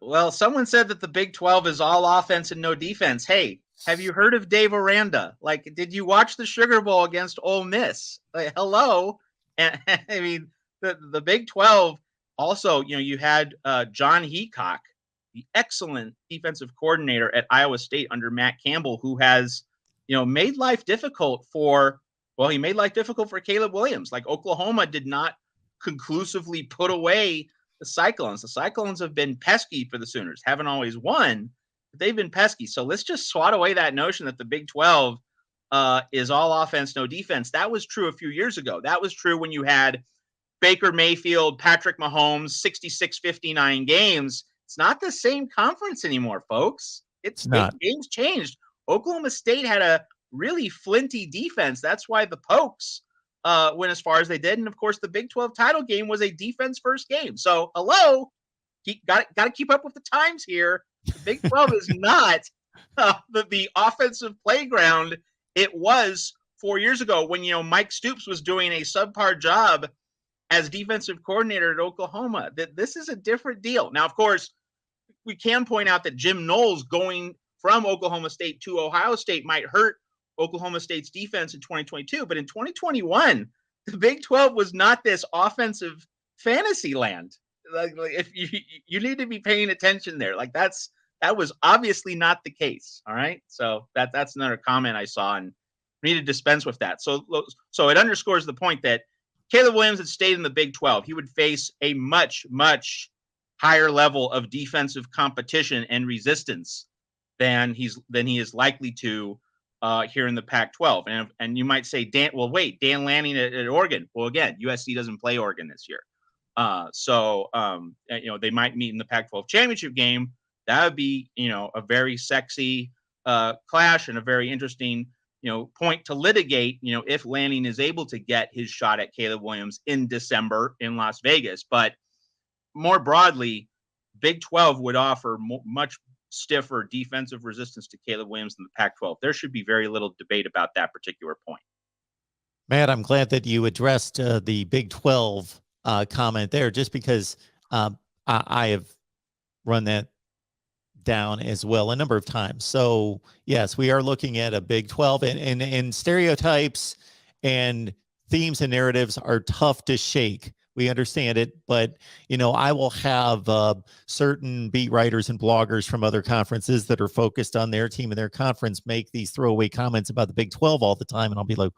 Well, someone said that the Big 12 is all offense and no defense. Hey, have you heard of Dave Aranda? Like, did you watch the Sugar Bowl against Ole Miss? Like, hello. And I mean, the Big 12 also, you had John Heacock, the excellent defensive coordinator at Iowa State under Matt Campbell, who has, made life difficult he made life difficult for Caleb Williams. Like, Oklahoma did not conclusively put away the Cyclones. The Cyclones have been pesky for the Sooners, haven't always won, but they've been pesky. So let's just swat away that notion that the Big 12 is all offense, no defense. That was true a few years ago. That was true when you had Baker Mayfield, Patrick Mahomes, 66-59 games. It's not the same conference anymore, folks. It's not. Games changed. Oklahoma State had a really flinty defense. That's why the Pokes went as far as they did. And of course, the Big 12 title game was a defense first game. So hello, got to keep up with the times here. The Big 12 is not the offensive playground it was 4 years ago when, Mike Stoops was doing a subpar job as defensive coordinator at Oklahoma. That this is a different deal. Now, of course, we can point out that Jim Knowles going from Oklahoma State to Ohio State might hurt Oklahoma State's defense in 2022, but in 2021, the Big 12 was not this offensive fantasy land. Like if you need to be paying attention there. Like that was obviously not the case. All right, so that's another comment I saw, and we need to dispense with that. So it underscores the point that Caleb Williams had stayed in the Big 12. He would face a much, much higher level of defensive competition and resistance than he is likely to here in the Pac-12. And you might say, Dan Lanning at Oregon. Well, again, USC doesn't play Oregon this year. So they might meet in the Pac-12 championship game. That would be, a very sexy clash and a very interesting, point to litigate, if Lanning is able to get his shot at Caleb Williams in December in Las Vegas. But more broadly, Big 12 would offer much stiffer defensive resistance to Caleb Williams than the Pac-12. There should be very little debate about that particular point. Matt, I'm glad that you addressed the Big 12 comment there, just because I have run that down as well a number of times. So yes, we are looking at a Big 12, and stereotypes and themes and narratives are tough to shake. We understand it, but I will have certain beat writers and bloggers from other conferences that are focused on their team and their conference make these throwaway comments about the Big 12 all the time, and I'll be like,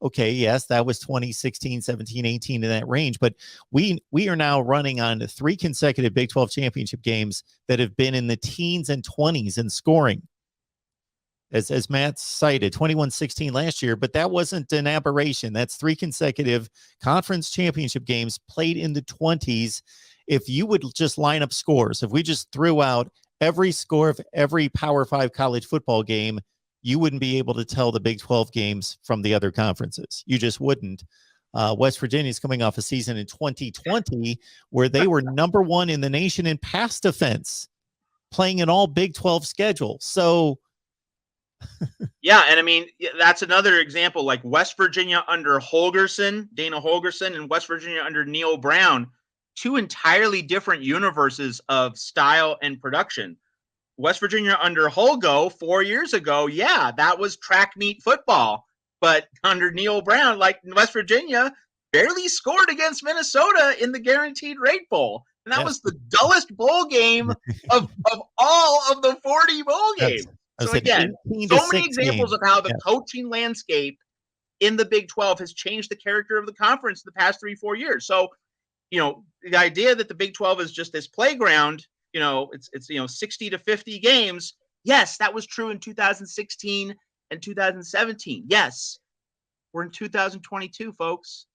okay, yes, that was 2016, 17, 18 in that range, but we are now running on 3 consecutive Big 12 championship games that have been in the teens and 20s in scoring. As Matt cited, 21-16 last year, but that wasn't an aberration. That's 3 consecutive conference championship games played in the 20s. If you would just line up scores, if we just threw out every score of every Power 5 college football game, you wouldn't be able to tell the Big 12 games from the other conferences. You just wouldn't. West Virginia is coming off a season in 2020 where they were number 1 in the nation in pass defense, playing an all Big 12 schedule. So yeah, and I mean, that's another example, like West Virginia under Dana Holgorsen, and West Virginia under Neil Brown, 2 entirely different universes of style and production. West Virginia under Holgo 4 years ago, yeah, that was track meet football. But under Neil Brown, like West Virginia, barely scored against Minnesota in the Guaranteed Rate Bowl. And that was the dullest bowl game of all of the 40 bowl games. So again, so many examples of how the coaching landscape in the Big 12 has changed the character of the conference in the past 3-4 years. So, the idea that the Big 12 is just this playground, it's 60 to 50 games. Yes, that was true in 2016 and 2017. Yes, we're in 2022, folks.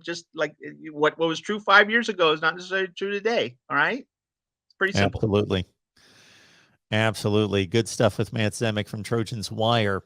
Just like what was true 5 years ago is not necessarily true today. All right. It's pretty simple. Absolutely. Good stuff with Matt Zemek from Trojans Wire.